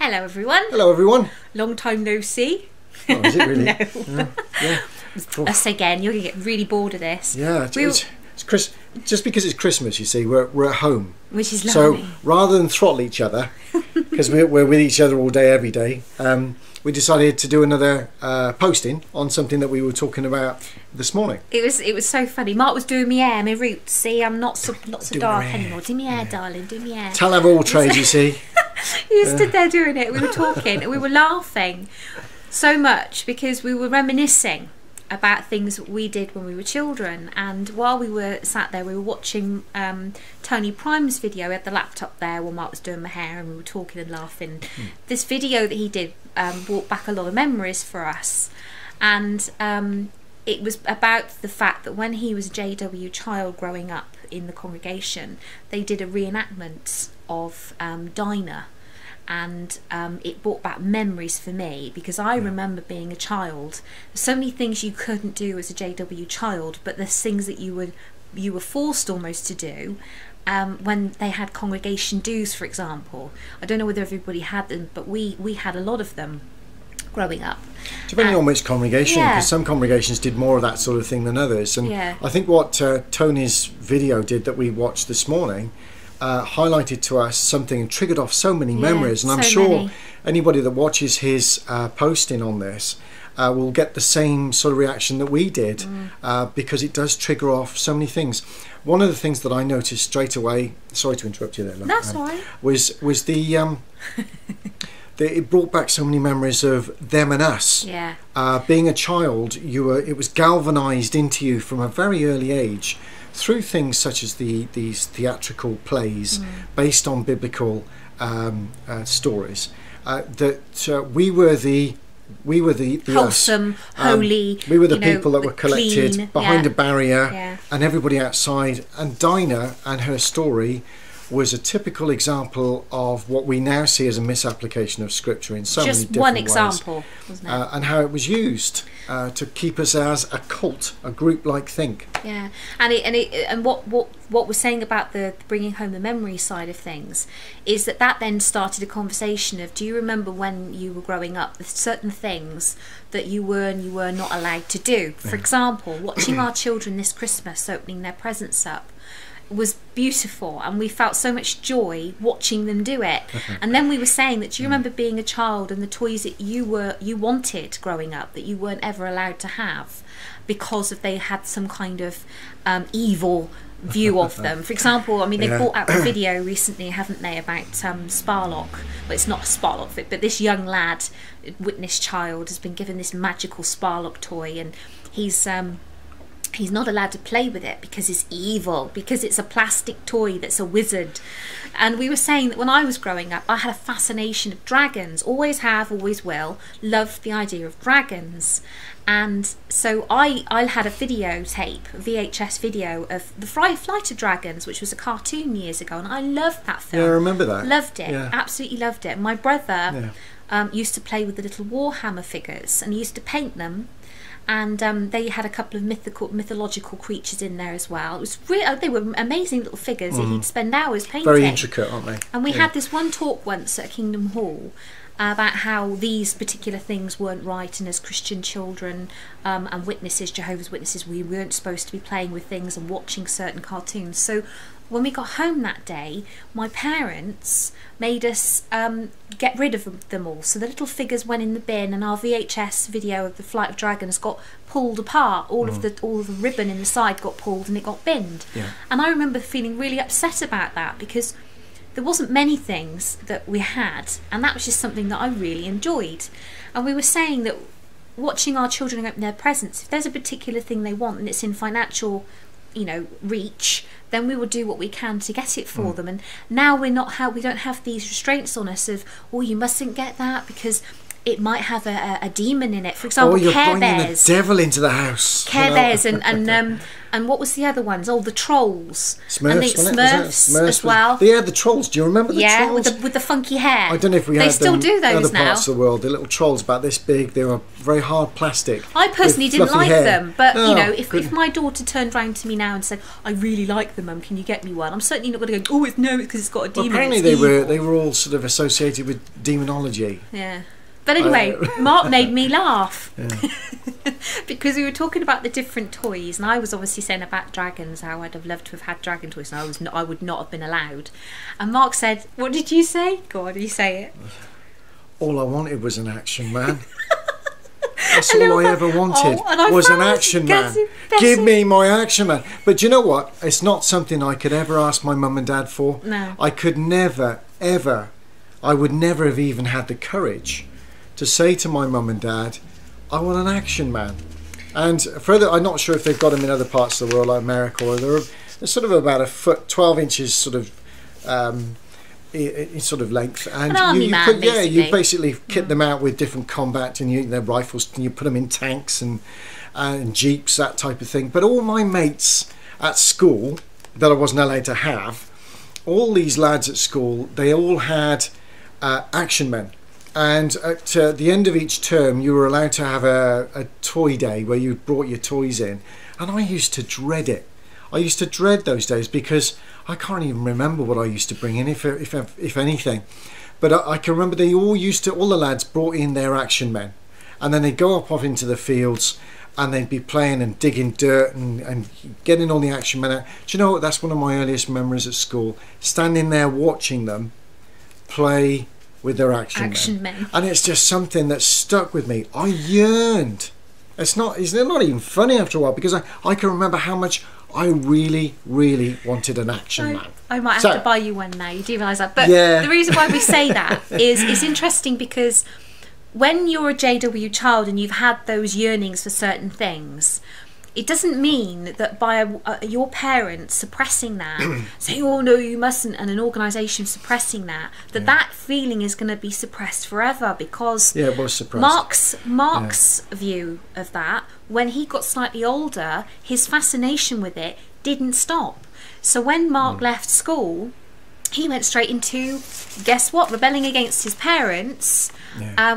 Hello everyone. Hello everyone. Long time no see. Oh, is it really? No. Yeah. Us again. You're going to get really bored of this. Yeah. It's just because it's Christmas, you see, we're at home. Which is lovely. So rather than throttle each other, because we're with each other all day, every day, we decided to do another posting on something that we were talking about this morning. It was so funny. Mark was doing me hair, my roots. See, I'm not so dark anymore. Do me hair, darling. Do me hair. Tell of all trades, you see. You stood there doing it. We were talking and we were laughing so much because we were reminiscing about things that we did when we were children. And while we were sat there, we were watching Tony Prime's video. We had the laptop there while Mark was doing my hair, and we were talking and laughing. This video that he did brought back a lot of memories for us, and it was about the fact that when he was a JW child growing up in the congregation, they did a reenactment of Dinah, and it brought back memories for me, because I remember being a child. So many things you couldn't do as a JW child, but there's things that you were forced almost to do when they had congregation dues, for example. I don't know whether everybody had them, but we had a lot of them growing up. Depending on which congregation, because some congregations did more of that sort of thing than others. And I think what Tony's video did that we watched this morning highlighted to us something and triggered off so many memories. And I'm sure anybody that watches his posting on this will get the same sort of reaction that we did, because it does trigger off so many things. One of the things that I noticed straight away, sorry to interrupt you there, that's all right, was the it brought back so many memories of them and us. Being a child, it was galvanized into you from a very early age through things such as these theatrical plays based on biblical stories, that we were the wholesome, holy. We were the people that were collected clean, behind a barrier, and everybody outside. And Dinah and her story was a typical example of what we now see as a misapplication of Scripture in so many different ways. Just one example, wasn't it? And how it was used to keep us as a cult, a group-like think. Yeah, and what we're saying about the bringing home the memory side of things is that then started a conversation of, do you remember when you were growing up, the certain things that you were and you were not allowed to do? For example, watching our children this Christmas opening their presents up was beautiful, and we felt so much joy watching them do it. And then we were saying that, do you remember being a child and the toys that you wanted growing up that you weren't ever allowed to have because they had some kind of evil view of them? For example, I mean, they brought out a video recently, haven't they, about Sparlock. Well, it's not a Sparlock, but this young lad, witness child, has been given this magical Sparlock toy, and he's not allowed to play with it because it's evil, because it's a plastic toy that's a wizard. And we were saying that when I was growing up, I had a fascination of dragons, always have, always will, loved the idea of dragons. And so I had a videotape, a VHS video of The Flight of Dragons, which was a cartoon years ago, and I loved that film. Yeah, I remember that. Loved it, absolutely loved it. My brother used to play with the little Warhammer figures, and he used to paint them. And they had a couple of mythological creatures in there as well. It was they were amazing little figures that he'd spend hours painting. Very intricate, aren't they? And we had this one talk once at Kingdom Hall about how these particular things weren't right, and as Christian children and witnesses, Jehovah's Witnesses, we weren't supposed to be playing with things and watching certain cartoons. So when we got home that day, my parents made us get rid of them all. So the little figures went in the bin, and our VHS video of The Flight of Dragons got pulled apart. All of the ribbon in the side got pulled and it got binned. And I remember feeling really upset about that, because there wasn't many things that we had, and that was just something that I really enjoyed. And we were saying that watching our children open their presents, if there's a particular thing they want and it's in financial reach, then we will do what we can to get it for them. And now we don't have these restraints on us of, oh, you mustn't get that because it might have a demon in it. For example, you're Care bringing Bears. the devil into the house. Care Bears and what was the other ones? Oh, the Trolls. Smurfs, I think Smurfs as well. Yeah, the Trolls. Do you remember the Trolls? Yeah, with the funky hair. I don't know if we they had still them do those in other now. parts of the world. The little trolls about this big. They were very hard plastic. I personally didn't like them, but no, you know, if my daughter turned round to me now and said, "I really like them, Mum, can you get me one?" I'm certainly not going to go, "Oh, no, it's because it's got a demon." Well, apparently they were all sort of associated with demonology. Yeah. But anyway, Mark made me laugh because we were talking about the different toys, and I was obviously saying about dragons, how I'd have loved to have had dragon toys, and I would not have been allowed. And Mark said, "What did you say?" Go on, you say it. All I wanted was an action man. That's all I ever wanted was an action man. Give me my action man. But do you know what? It's not something I could ever ask my mum and dad for. No. I could never, ever, I would never have even had the courage to say to my mum and dad, I want an action man. And further, I'm not sure if they've got them in other parts of the world, like America, or they're sort of about a foot, 12 inches sort of in sort of length, and you basically kit them out with different combat and their rifles, and you put them in tanks and jeeps, that type of thing. But all my mates at school that I wasn't allowed to have, all these lads at school, they all had action men. And at the end of each term, you were allowed to have a toy day where you brought your toys in. And I used to dread it. I used to dread those days because I can't even remember what I used to bring in, if anything. But I can remember all the lads brought in their action men. And then they'd go off into the fields and they'd be playing and digging dirt and getting all the action men out. Do you know what? That's one of my earliest memories at school. Standing there watching them play with their action men. And it's just something that stuck with me. I yearned. It's not even funny after a while, because I can remember how much I really, really wanted an action man. I might have to buy you one now. You do realise that. But the reason why we say that is it's interesting, because when you're a JW child and you've had those yearnings for certain things, it doesn't mean that by your parents suppressing that, saying, "Oh no, you mustn't," and an organisation suppressing that feeling is going to be suppressed forever. Because it was suppressed. Mark's view of that, when he got slightly older, his fascination with it didn't stop. So when Mark left school, he went straight into, guess what, rebelling against his parents.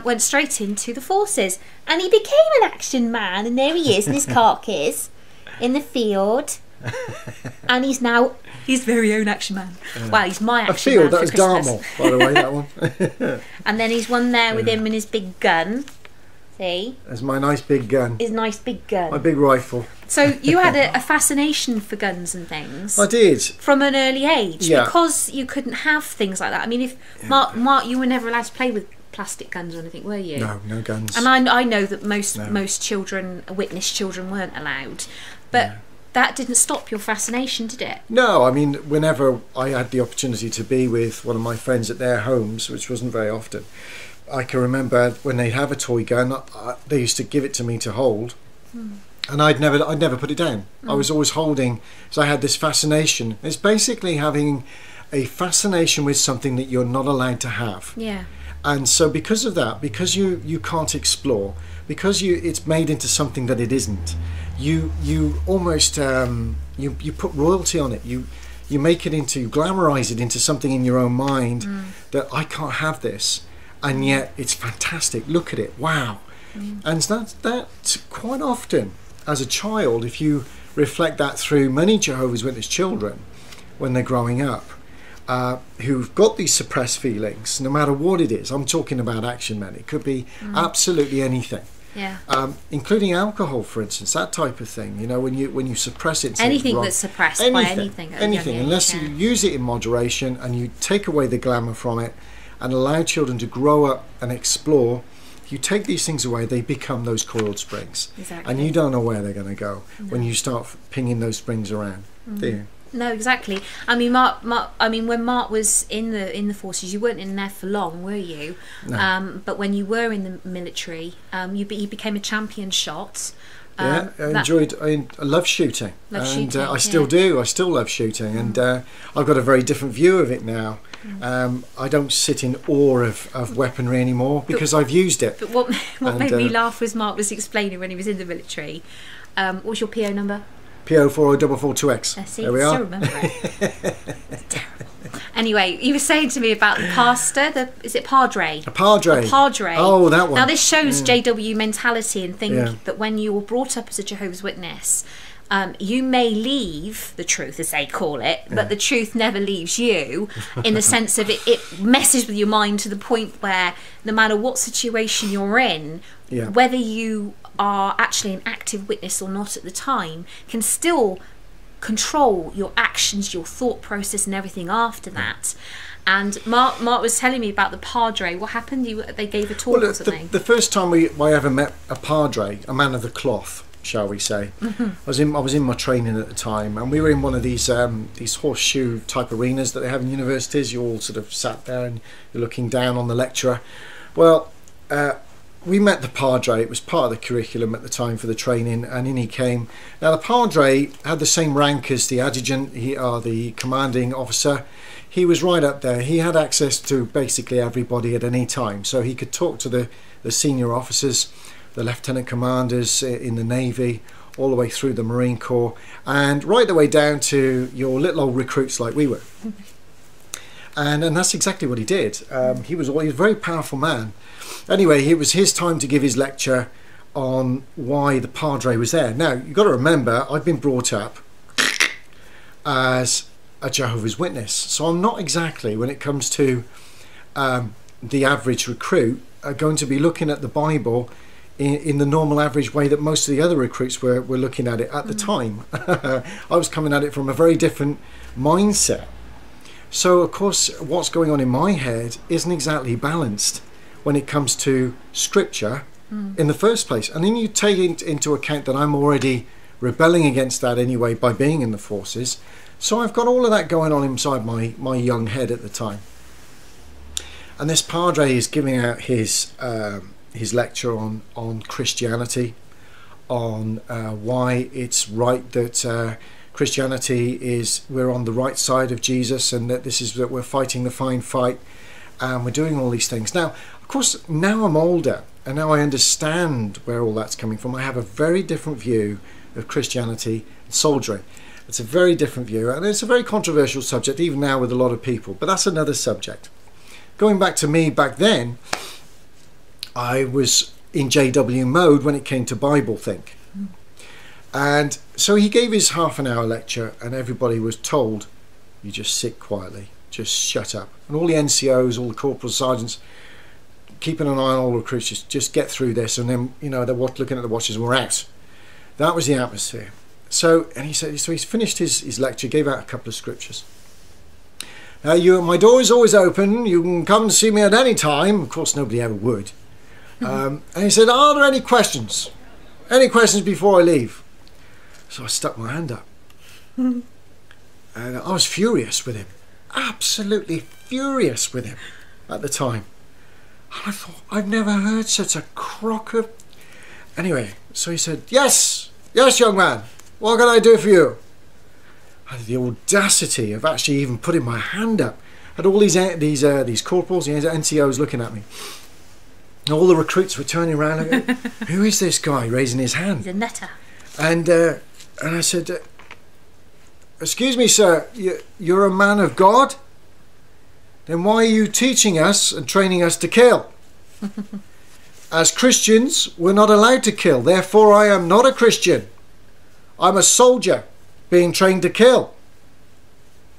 Went straight into the forces, and he became an action man, and there he is in his khakis in the field, and he's now his very own action man. Well, he's my action man. That was Dartmoor, by the way, that one. And then he's one there with him and his big gun. See? That's my nice big gun. His nice big gun. My big rifle. So you had a fascination for guns and things. I did. From an early age, because you couldn't have things like that. I mean, if Mark, you were never allowed to play with plastic guns or anything, were you? No guns. And I know that most children, witness children, weren't allowed, but that didn't stop your fascination, did it? No, I mean, whenever I had the opportunity to be with one of my friends at their homes, which wasn't very often, I can remember when they'd have a toy gun, they used to give it to me to hold, and I'd never put it down. I was always holding, so I had this fascination. It's basically having a fascination with something that you're not allowed to have. Yeah. And so because of that, because you can't explore, because it's made into something that it isn't, you almost you put royalty on it. You make it into, you glamorize it into something in your own mind that I can't have this, and yet it's fantastic. Look at it, wow. And that's quite often as a child, if you reflect that through many Jehovah's Witness children when they're growing up, who've got these suppressed feelings, no matter what it is. I'm talking about action men. It could be absolutely anything, including alcohol, for instance, that type of thing. You know, when you suppress it, anything that's suppressed by anything, unless you use it in moderation and you take away the glamour from it and allow children to grow up and explore. If you take these things away, they become those coiled springs, and you don't know where they're going to go when you start pinging those springs around. Do you? No, exactly. I mean, when Mark was in the forces, you weren't in there for long, were you? No. But when you were in the military, you became a champion shot. I love shooting, I still do. I still love shooting, and I've got a very different view of it now. I don't sit in awe of weaponry anymore because I've used it. But what made me laugh was Mark was explaining when he was in the military. What was your PO number? PO 40442X. See, there we are. Still remember it. It's terrible. Anyway, he was saying to me about the pastor. Is it padre? A padre. A padre. Oh, that one. Now this shows JW mentality and think that when you were brought up as a Jehovah's Witness, you may leave the truth, as they call it, but the truth never leaves you, in the sense of it messes with your mind to the point where no matter what situation you're in, whether you are actually an active witness or not at the time, can still control your actions, your thought process and everything after that. And Mark was telling me about the padre. What happened? They gave a talk or something? The first time I ever met a padre, a man of the cloth, shall we say, I was in my training at the time, and we were in one of these horseshoe type arenas that they have in universities. You all sort of sat there and you're looking down on the lecturer. Well, we met the padre. It was part of the curriculum at the time for the training, and in he came. Now the padre had the same rank as the adjutant, the commanding officer. He was right up there. He had access to basically everybody at any time, so he could talk to the senior officers, the lieutenant commanders in the Navy, all the way through the Marine Corps, and right the way down to your little old recruits like we were. And that's exactly what he did. He was a very powerful man. Anyway, it was his time to give his lecture on why the padre was there. Now, you've got to remember, I've been brought up as a Jehovah's Witness, so I'm not exactly, when it comes to the average recruit, going to be looking at the Bible in the normal average way that most of the other recruits were looking at it at the time. I was coming at it from a very different mindset. So, of course, what's going on in my head isn't exactly balanced when it comes to scripture in the first place. And then you take into account that I'm already rebelling against that anyway by being in the forces. So I've got all of that going on inside my young head at the time. And this padre is giving out his lecture on Christianity, on why it's right that Christianity we're on the right side of Jesus, and that we're fighting the fine fight, and we're doing all these things. Now, of course, now I'm older and now I understand where all that's coming from. I have a very different view of Christianity and soldiering. It's a very different view, and it's a very controversial subject even now with a lot of people, but that's another subject. Going back to me back then, I was in JW mode when it came to Bible think. And so he gave his half-an-hour lecture, and everybody was told, you just sit quietly, just shut up. And all the NCOs, all the corporals, sergeants, keeping an eye on all the recruits, just get through this, and then, you know, they're looking at the watches and we're out. That was the atmosphere. So, and he's finished his lecture, gave out a couple of scriptures. My door is always open, you can come and see me at any time. Of course, nobody ever would. And he said, are there any questions? Any questions before I leave? So I stuck my hand up. And I was furious with him. Absolutely furious with him at the time. And I thought, I've never heard such a crock of... Anyway, so he said, yes, young man, what can I do for you? I had the audacity of actually even putting my hand up. I had all these corporals, these NCOs looking at me. And all the recruits were turning around and going, who is this guy raising his hand? He's a nutter. And I said, excuse me, sir, you're a man of God? Then why are you teaching us and training us to kill? As Christians, we're not allowed to kill. Therefore, I am not a Christian. I'm a soldier being trained to kill.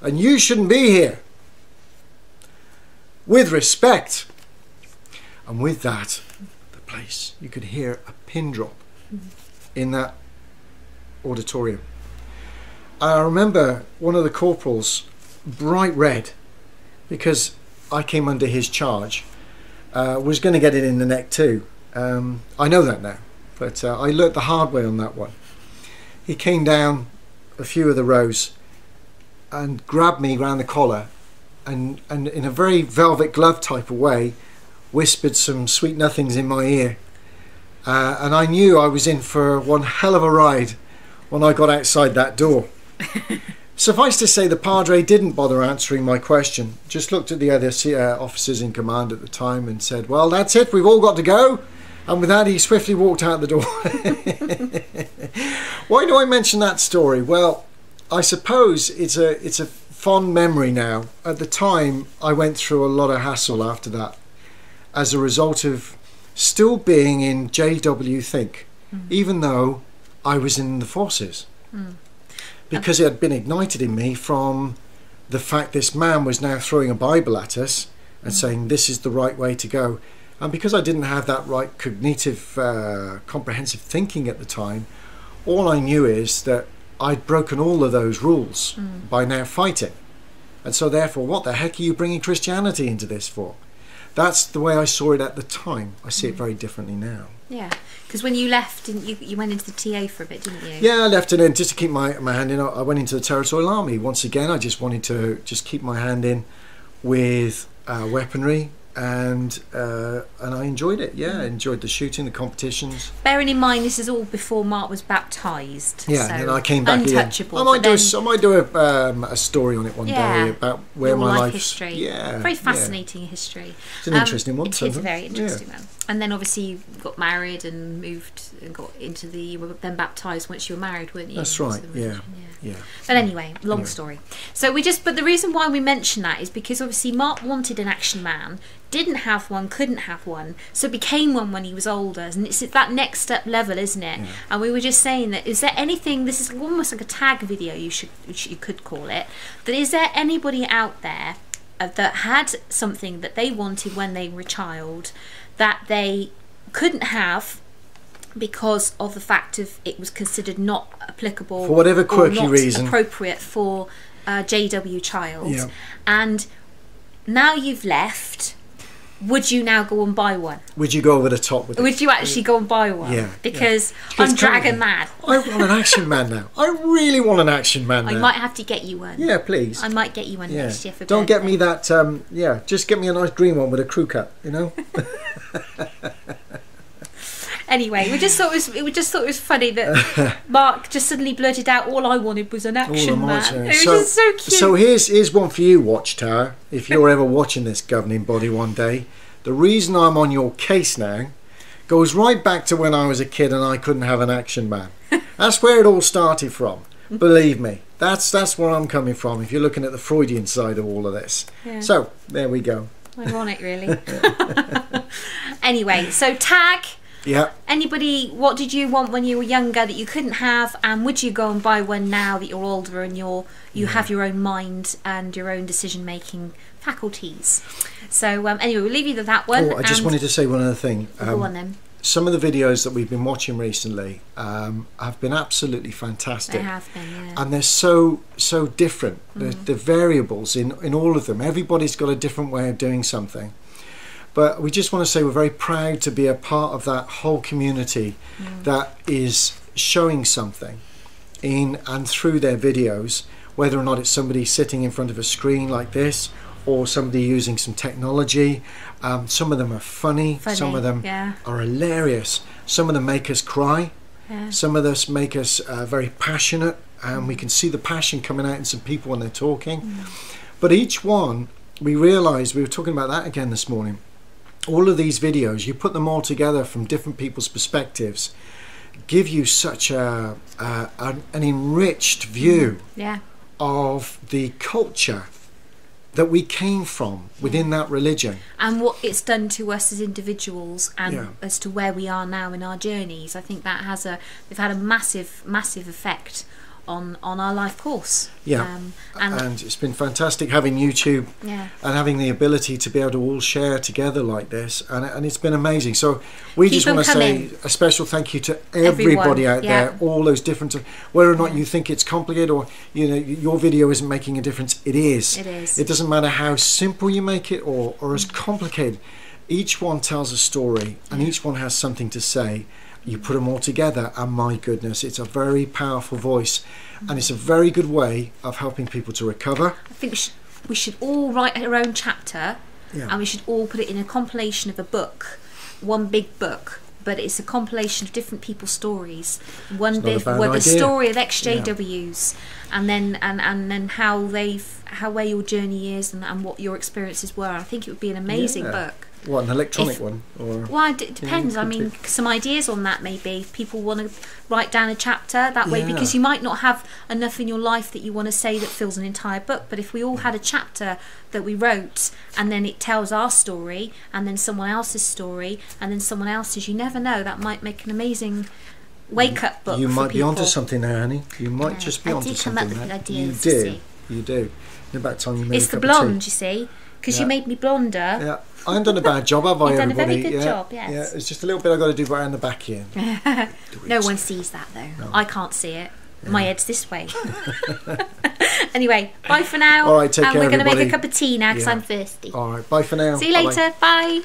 And you shouldn't be here. With respect. And with that, the place, you could hear a pin drop in that auditorium. I remember one of the corporals, bright red, because I came under his charge, was going to get it in the neck too. I know that now, but I learnt the hard way on that one. He came down a few of the rows and grabbed me round the collar and in a very velvet glove type of way whispered some sweet nothings in my ear. And I knew I was in for one hell of a ride when I got outside that door. Suffice to say, the Padre didn't bother answering my question, just looked at the other officers in command at the time and said, well, that's it, we've all got to go. And with that, he swiftly walked out the door. Why do I mention that story? Well, I suppose it's a fond memory now. At the time, I went through a lot of hassle after that as a result of still being in JW Think, even though I was in the forces. Because it had been ignited in me from the fact this man was now throwing a Bible at us and saying this is the right way to go. And because I didn't have that right cognitive, comprehensive thinking at the time, all I knew is that I'd broken all of those rules by now fighting. And so therefore, what the heck are you bringing Christianity into this for? That's the way I saw it at the time. I see it very differently now. Yeah, because when you left, didn't you went into the TA for a bit, didn't you? Yeah, I left it in just to keep my hand in. I went into the Territorial Army. Once again, I just wanted to just keep my hand in with weaponry, and I enjoyed it. Yeah, I enjoyed the shooting, the competitions. Bearing in mind, this is all before Mark was baptised. Yeah, so and then I came back untouchable. again. I might do a story on it one day about where your my life history. Yeah, very fascinating history. It's an interesting one. It is a very interesting one. And then obviously you got married and moved and got into the. You were then baptised once you were married, weren't you? That's right. Yeah. But anyway, long story. So but the reason why we mention that is because obviously Mark wanted an action man, didn't have one, couldn't have one, so became one when he was older, and it's that next step level, isn't it? Yeah. And we were just saying that, is there anything, this is almost like a tag video, you could call it, that is there anybody out there that had something that they wanted when they were a child that they couldn't have because of the fact of it was considered not applicable for whatever quirky or not reason appropriate for a JW child, yeah. And now you've left, would you now go and buy one? Would you go over the top with it? Would you actually go and buy one? Yeah. Because I'm dragon mad. I want an action man now. I really want an action man now. I might have to get you one. Yeah, please. I might get you one next year for Don't birthday. get me that, just get me a nice green one with a crew cut, you know? Anyway, we just thought it was funny that Mark just suddenly blurted out, "All I wanted was an action man." It was just so cute. So here's one for you, Watchtower. If you're ever watching this governing body one day, the reason I'm on your case now goes right back to when I was a kid and I couldn't have an action man. That's where it all started from. Believe me, that's where I'm coming from. If you're looking at the Freudian side of all of this, so there we go. Ironic, really. Anyway, so tag. Yeah. Anybody, what did you want when you were younger that you couldn't have, and would you go and buy one now that you're older and you have your own mind and your own decision-making faculties? So anyway, we'll leave you with that one. Oh, I just wanted to say one other thing. Go on then. Some of the videos that we've been watching recently have been absolutely fantastic. They have been, yeah. And they're so different. The variables in all of them. Everybody's got a different way of doing something. But we just want to say we're very proud to be a part of that whole community that is showing something in and through their videos, whether or not it's somebody sitting in front of a screen like this or somebody using some technology. Some of them are funny, some of them are hilarious, some of them make us cry, some of them make us very passionate, and we can see the passion coming out in some people when they're talking. But each one, we realised, we were talking about that again this morning, all of these videos, you put them all together from different people's perspectives, give you such an enriched view of the culture that we came from within that religion. And what it's done to us as individuals and as to where we are now in our journeys. I think that they've had a massive effect on our life course. And it's been fantastic having YouTube and having the ability to be able to all share together like this, and it's been amazing. So we just want to say a special thank you to everybody out there, all those different, whether or not you think it's complicated or your video isn't making a difference, it is. It doesn't matter how simple you make it or as complicated. Each one tells a story and each one has something to say. You put them all together and my goodness, it's a very powerful voice and it's a very good way of helping people to recover. I think we should all write our own chapter and we should all put it in a compilation of a book, one big book, but it's a compilation of different people's stories. One bit, the story of XJWs, and then how where your journey is and what your experiences were. I think it would be an amazing book. What, an electronic one? Or, well, it depends. I mean, some ideas on that maybe. If people want to write down a chapter that way, because you might not have enough in your life that you want to say that fills an entire book. But if we all had a chapter that we wrote, and then it tells our story, and then someone else's story, and then someone else's, you never know. That might make an amazing wake-up book. You might be onto something there, Annie. You might just be onto something. I do come up with ideas. You do. About time you made it's the blonde, you see, because you made me blonder. Yeah. I haven't done a bad job, have I, You've done everybody? a very good job, yes. Yeah, it's just a little bit I've got to do around the back here. No one sees that, though. No. I can't see it. Yeah. My head's this way. Anyway, bye for now. All right, take care, and we're going to everybody. make a cup of tea now because I'm thirsty. All right, bye for now. See you later. Bye.